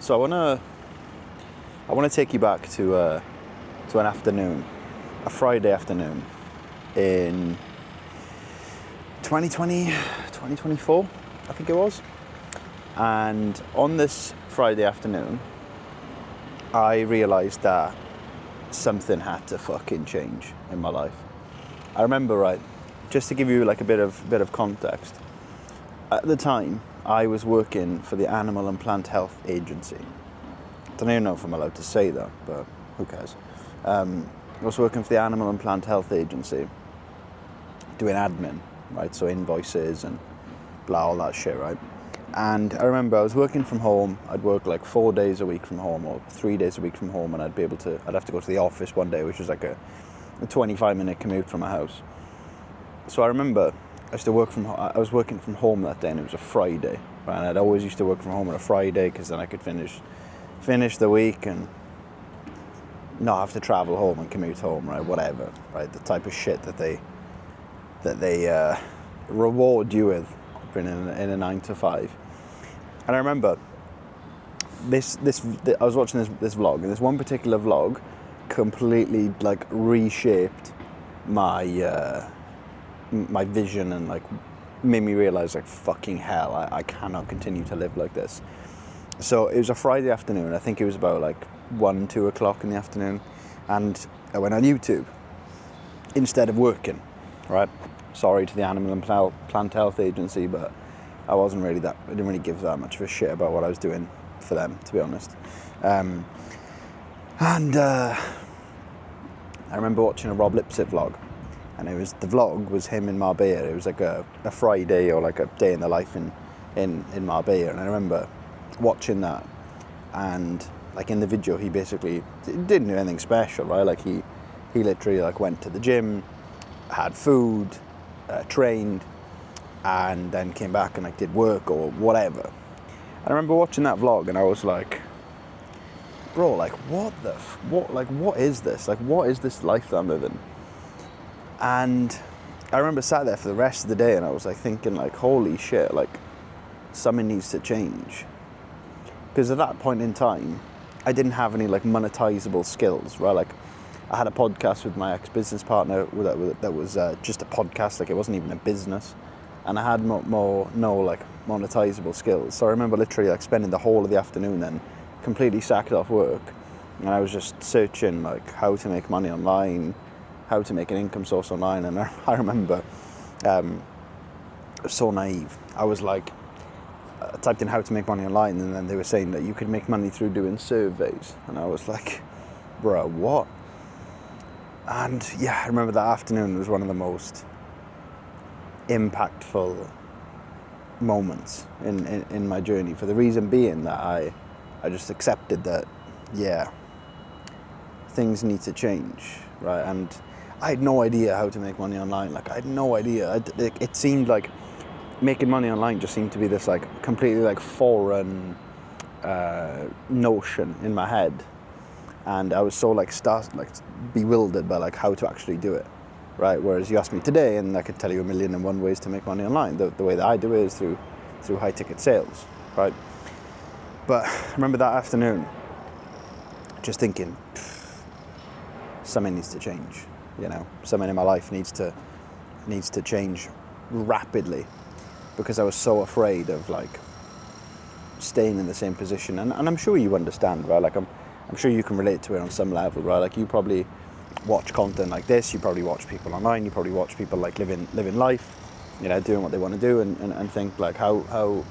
So I wanna take you back to an afternoon, a Friday afternoon in 2020, 2024, I think it was. And on this Friday afternoon, I realised that something had to fucking change in my life. I remember, right, just to give you like a bit of context. At the time, I was working for the Animal and Plant Health Agency. Don't even know if I'm allowed to say that, but who cares? I was working for the Animal and Plant Health Agency, doing admin, right? So invoices and blah, all that shit, right? And I remember I was working from home. I'd work like 4 days a week from home or 3 days a week from home, and I'd have to go to the office one day, which was like a 25-minute commute from my house. So I remember I was working from home that day, and it was a Friday, right? And I'd always used to work from home on a Friday because then I could finish the week and not have to travel home and commute home, right? Whatever, right? The type of shit that they reward you with in a 9 to 5. And I remember I was watching this vlog, and this one particular vlog completely like reshaped my my vision and like made me realize like fucking hell, I cannot continue to live like this. So it was a Friday afternoon. I think it was about like 1-2 o'clock in the afternoon, and I went on YouTube instead of working, right? Sorry to the Animal and Plant Health Agency, but I didn't really give that much of a shit about what I was doing for them, to be honest. I remember watching a Rob Lipsett vlog, and the vlog was him in Marbella. It was like a Friday or like a day in the life in Marbella, and I remember watching that, and like in the video he basically didn't do anything special, right? Like he literally like went to the gym, had food, trained, and then came back and like did work or whatever. I remember watching that vlog, and I was like, bro, like what is this? Like what is this life that I'm living? And I remember sat there for the rest of the day, and I was like thinking like, holy shit, like something needs to change. Because at that point in time, I didn't have any like monetizable skills, right? Like I had a podcast with my ex-business partner that was just a podcast, like it wasn't even a business, and I had no like monetizable skills. So I remember literally like spending the whole of the afternoon then completely sacked off work, and I was just searching like how to make money online, how to make an income source online. And I remember so naive. I was like, I typed in how to make money online, and then they were saying that you could make money through doing surveys, and I was like, bro, what? And yeah, I remember that afternoon was one of the most impactful moments in my journey, for the reason being that I just accepted that, yeah, things need to change, right? And I had no idea how to make money online. Like I had no idea. It seemed like making money online just seemed to be this like completely like foreign notion in my head, and I was so like bewildered by like how to actually do it, right? Whereas you ask me today, and I could tell you 1,001 ways to make money online. The way that I do it is through high ticket sales, right? But I remember that afternoon just thinking, something needs to change, you know, something in my life needs to change rapidly, because I was so afraid of like staying in the same position. And I'm sure you understand, right? Like I'm sure you can relate to it on some level, right? Like you probably watch content like this, you probably watch people online, you probably watch people like living life, you know, doing what they want to do, and think like, how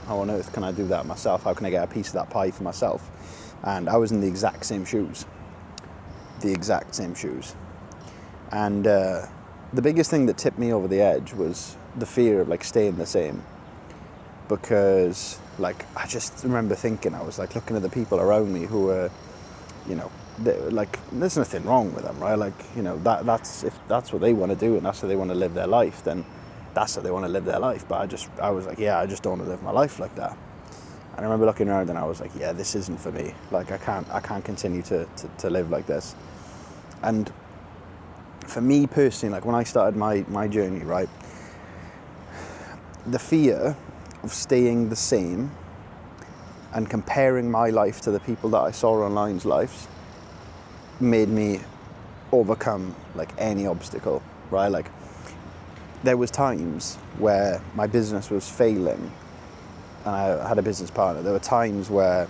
on earth can I do that myself? How can I get a piece of that pie for myself? And I was in the exact same shoes. And the biggest thing that tipped me over the edge was the fear of like staying the same, because like I just remember thinking, I was like looking at the people around me who were, you know, like there's nothing wrong with them, right? Like, you know, that's if that's what they want to do and that's how they want to live their life, then that's how they want to live their life. But I was like, yeah, I just don't want to live my life like that. And I remember looking around and I was like, yeah, this isn't for me. Like I can't continue to live like this. And for me personally, like when I started my journey, right, the fear of staying the same and comparing my life to the people that I saw online's lives made me overcome like any obstacle, right? Like there was times where my business was failing and I had a business partner. There were times where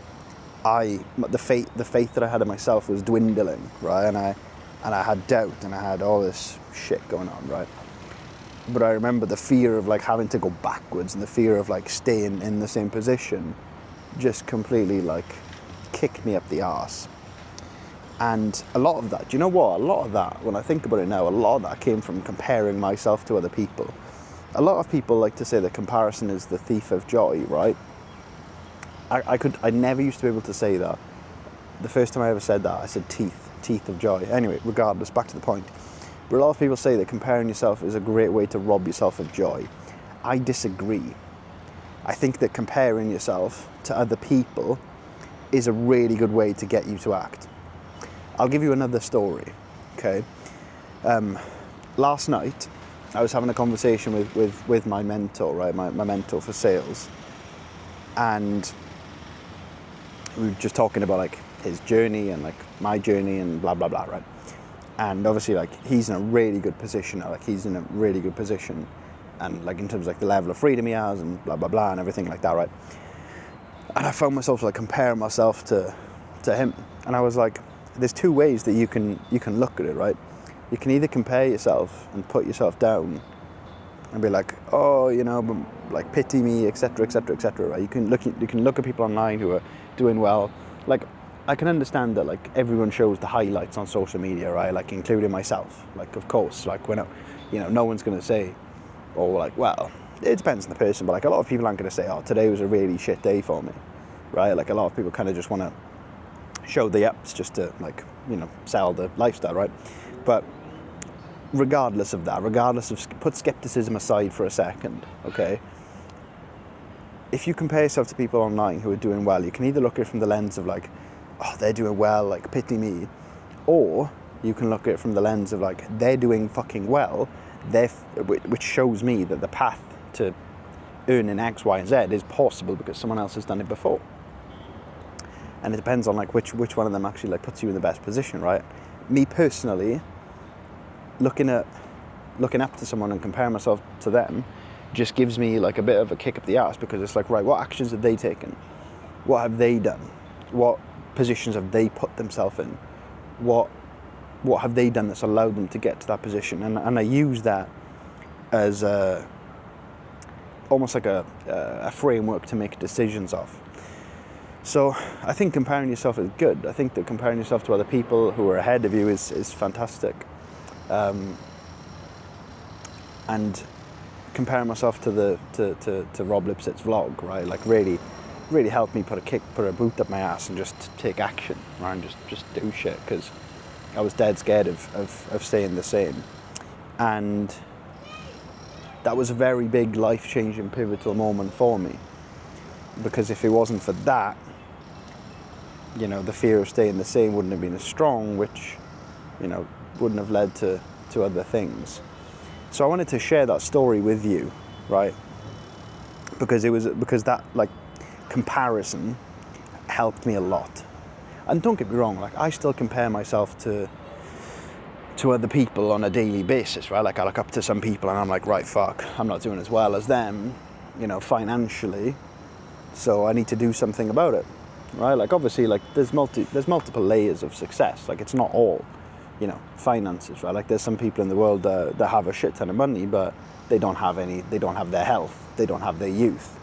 the faith that I had in myself was dwindling, right? And I had doubt and I had all this shit going on, right? But I remember the fear of like having to go backwards and the fear of like staying in the same position just completely like kicked me up the arse. And a lot of that, do you know what? A lot of that, when I think about it now, a lot of that came from comparing myself to other people. A lot of people like to say that comparison is the thief of joy, right? I never used to be able to say that. The first time I ever said that, I said teeth of joy. Anyway, regardless, back to the point. But a lot of people say that comparing yourself is a great way to rob yourself of joy. I disagree. I think that comparing yourself to other people is a really good way to get you to act. I'll give you another story, okay? Last night, I was having a conversation with my mentor, right? My mentor for sales. And we were just talking about like his journey and like my journey and blah, blah, blah, right? And obviously like he's in a really good position now, like he's in a really good position and like in terms of like the level of freedom he has and blah, blah, blah and everything like that, right? And I found myself like comparing myself to him. And I was like, there's two ways that you can look at it, right? You can either compare yourself and put yourself down and be like, oh, you know, like pity me, etc., etc., etc., right? You can look at people online who are doing well. Like, I can understand that like everyone shows the highlights on social media, right? Like including myself. Like of course, like when you know, no one's gonna say, or like, well, it depends on the person, but like a lot of people aren't gonna say, oh, today was a really shit day for me, right? Like a lot of people kind of just want to show the ups just to like, you know, sell the lifestyle, right? But regardless of that, put skepticism aside for a second, okay? If you compare yourself to people online who are doing well, you can either look at it from the lens of like, oh, they're doing well, like pity me, or you can look at it from the lens of like, they're doing fucking well, which shows me that the path to earning X, Y, and Z is possible because someone else has done it before. And it depends on like which one of them actually like puts you in the best position, right? Me personally, looking up to someone and comparing myself to them just gives me like a bit of a kick up the arse because it's like, right, what actions have they taken? What have they done? What positions have they put themselves in? What have they done that's allowed them to get to that position? And I use that as almost like a framework to make decisions of. So I think comparing yourself is good. I think that comparing yourself to other people who are ahead of you is fantastic. And comparing myself to Rob Lipsett's vlog, right? Like really helped me put a boot up my ass and just take action, right? And just do shit because I was dead scared of staying the same. And that was a very big life-changing, pivotal moment for me. Because if it wasn't for that, you know, the fear of staying the same wouldn't have been as strong, which, you know, wouldn't have led to other things. So I wanted to share that story with you, right? Because that like comparison helped me a lot. And don't get me wrong, like I still compare myself to other people on a daily basis, right? Like I look up to some people and I'm like, right, fuck, I'm not doing as well as them, you know, financially. So I need to do something about it, right? Like obviously, like there's multiple layers of success. Like it's not all, you know, finances, right? Like there's some people in the world that have a shit ton of money, but they don't have their health, they don't have their youth,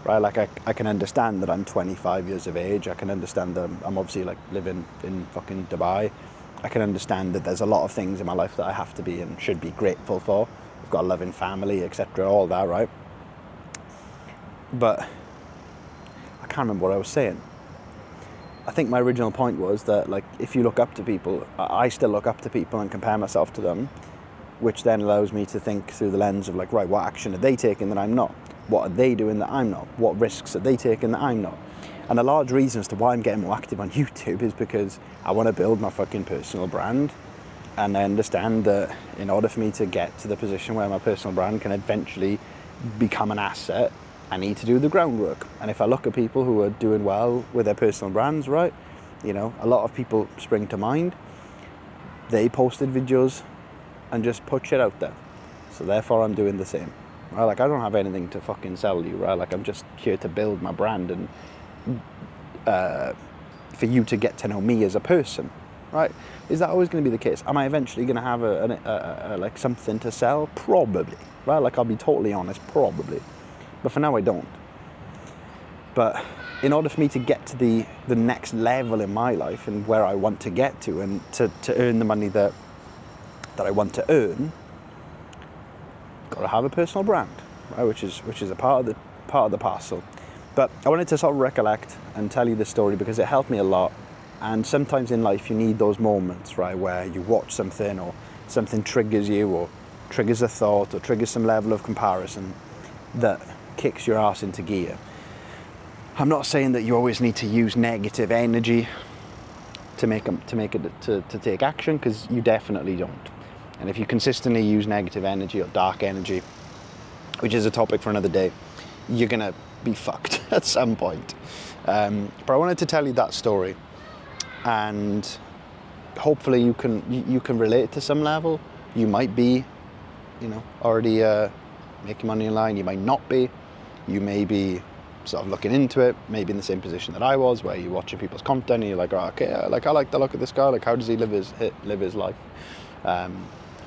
right? Like I can understand that I'm 25 years of age. I can understand that I'm obviously like living in fucking Dubai. I can understand that there's a lot of things in my life that I have to be and should be grateful for. I've got a loving family, etc., all that, right? But I can't remember what I was saying. I think my original point was that, like, if you look up to people, I still look up to people and compare myself to them, which then allows me to think through the lens of, like, right, what action are they taking that I'm not? What are they doing that I'm not? What risks are they taking that I'm not? And a large reason as to why I'm getting more active on YouTube is because I want to build my fucking personal brand. And I understand that in order for me to get to the position where my personal brand can eventually become an asset, I need to do the groundwork. And if I look at people who are doing well with their personal brands, right, you know, a lot of people spring to mind. They posted videos and just put shit out there. So therefore I'm doing the same. Right? Like, I don't have anything to fucking sell you, right? Like, I'm just here to build my brand and for you to get to know me as a person, right? Is that always going to be the case? Am I eventually going to have a like something to sell? Probably, right? Like, I'll be totally honest, probably. But for now, I don't. But in order for me to get to the next level in my life and where I want to get to, and to earn the money that I want to earn, got to have a personal brand, right? Which is a part of the parcel. But I wanted to sort of recollect and tell you this story because it helped me a lot. And sometimes in life you need those moments, right, where you watch something or something triggers you or triggers a thought or triggers some level of comparison that kicks your ass into gear. I'm not saying that you always need to use negative energy to take action, because you definitely don't. And if you consistently use negative energy or dark energy, which is a topic for another day, you're gonna be fucked at some point. But I wanted to tell you that story, and hopefully you can relate to some level. You might be, you know, already making money online. You might not be. You may be sort of looking into it, maybe in the same position that I was, where you're watching people's content and you're like, oh, okay, I like the look of this guy. Like, how does he live his life?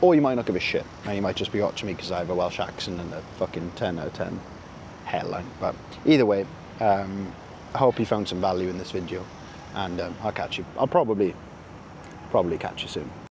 Or you might not give a shit, and you might just be watching me because I have a Welsh accent and a fucking 10 out of 10 hairline. But either way, I hope you found some value in this video, and I'll probably catch you soon.